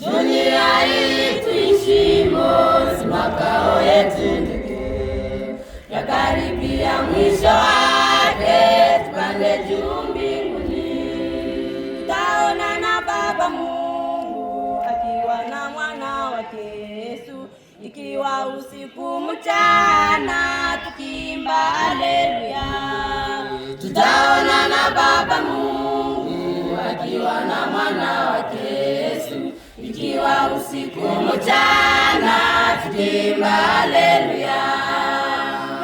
Dunia hii tuishimo si makao yetu ndugu, yakaribia mwisho wake, tupande juu mbinguni. Tutaonana Baba Mungu akiwa na mwana wake Yesu, ikiwa usiku mchana tukiimba haleluya. Tutaonana Baba Mungu akiwa na mwana wake Yesu, ikiwa usiku mchana tukiimba haleluya.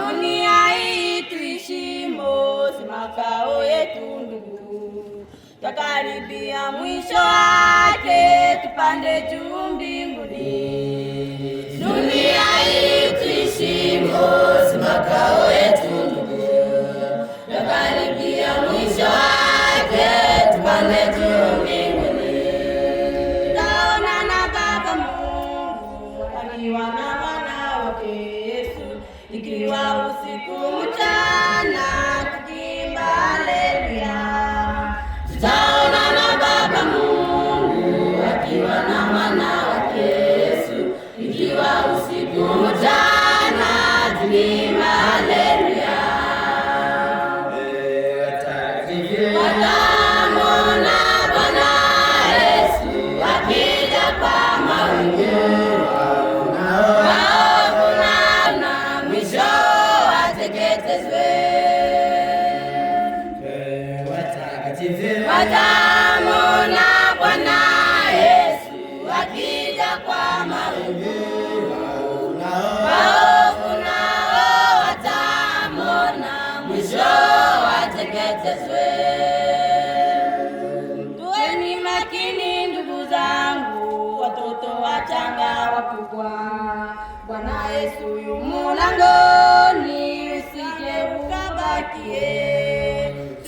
Dunia hii tuishimo si makao yetu ndugu, twakaribia mwisho wake, tupande juu mbinguni. Dunia hii tuishimo si makao yetu ndugu, twakaribia mwisho wake, tupande juu mbinguni. Tutaonana Baba Mungu akiwa na mwana wake Yesu, ikiwa usiku mchana tukiimba haleluya. Tutaonana Baba Mungu akiwa na mwana wake Yesu, ikiwa usiku mchana tukiimba haleluya. Watamwona Bwana Yesu akija kwa mawingu, waovu na mwisho wateketezwe. Watamwona Bwana Yesu akija kwa mawingu, waovu nao watamwona, mwisho wateketezwe. Tuweni makini ndugu zangu, watoto wachanga wakubwa, Bwana Yesu yu mlangoni, usije ukabakie.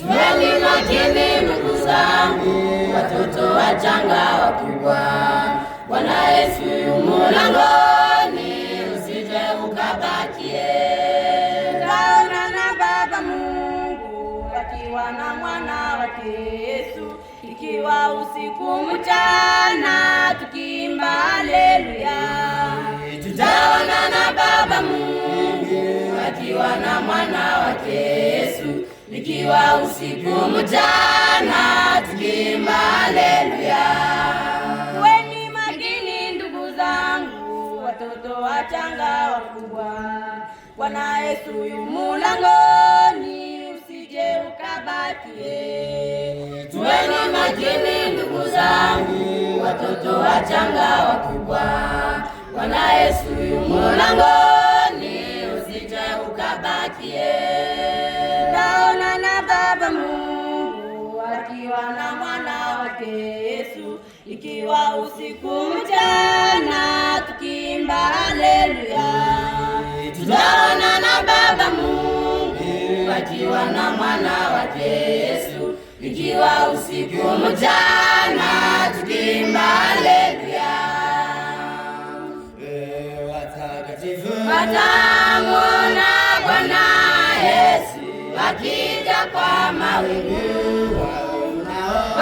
Tuweni makini ndugu zangu, watoto wachanga wakubwa, Bwana Yesu yu mlangoni, usije ukabakie. Tutaonana Baba Mungu akiwa na mwana wake Yesu, ikiwa usiku mchana tukiimba haleluya. Tutaonana Baba Mungu akiwa na mwana wake Yesu, ikiwa usiku mchana tukiimba haleluya. Tuweni makini ndugu zangu, watoto wachanga wakubwa, Bwana Yesu yu mlangoni, usije ukabakie. Tuweni makini ndugu zangu, watoto wachanga wakubwa, Bwana Yesu yu mlangoni, usije ukabakie. Tutaonana Baba Mungu akiwa na mwana wake Yesu, ikiwa usiku mchana tukiimba haleluya. Tutaonana Baba Mungu akiwa na mwana wake Yesu, ikiwa usiku mchana tukiimba haleluya. Watamwona Bwana Yesu akija kwa mawingu,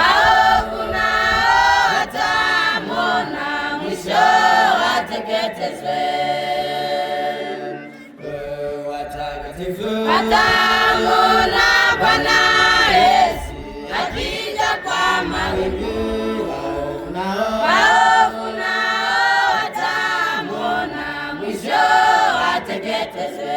waovu nao watamwona, mwisho wateketezwe. Watamwona Bwana Yesu akija kwa mawingu, waovu nao watamwona, mwisho wateketezwe.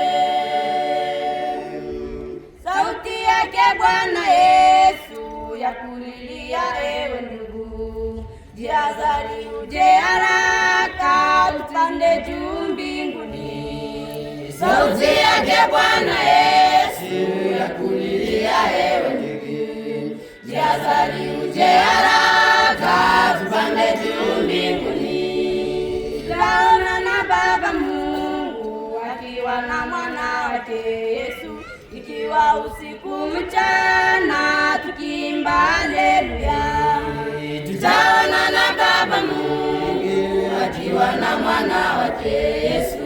Sauti yake Bwana Yesu yakulilia, ewe ndugu, jihadhari uje haraka, upande juu mbinguni. Sauti yake Bwana Yesu yakulilia, ewe ndugu, jihadhari uje haraka, upande juu mbinguni. Tutaonana Baba Mungu akiwa na mwana wake Yesu, ikiwa usiku mchana tukiimba haleluya. Tutaonana Baba Mungu akiwa na mwana wake Yesu,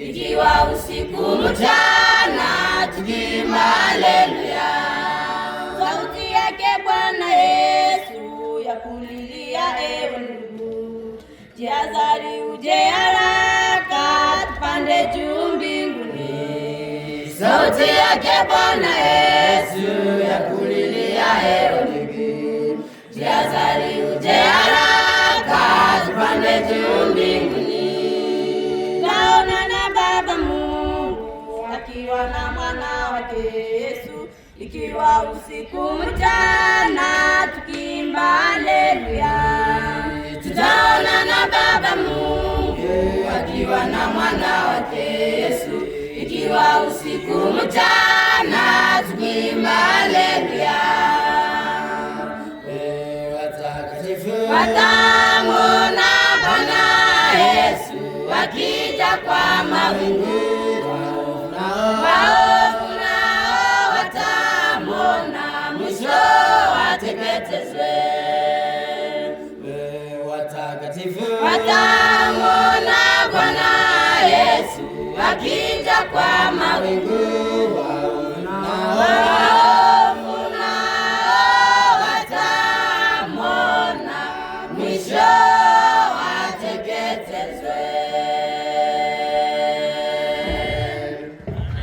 ikiwa usiku mchana tukiimba haleluya. Sauti yake Bwana Yesu yakulilia, ewe ndugu, jihadhari uje haraka, tupande juu mbinguni. Sauti yake Bwana Yesu yakulilia ewe ndugu, jihadhari uje haraka, tupande juu mbinguni. Taona na Baba Mungu akiwa na mwana wake Yesu, ikiwa usiku mchana tukiimba haleluya. Tutaona na Baba Mungu akiwa na mwana wake Yesu, ikiwa usiku mchana tukiimba haleluya. Watamwona Bwana Yesu akija kwa mawingu, waovu nao watamwona, mwisho wateketezwe. Watamwona Bwana Yesu akija kwa mawingu,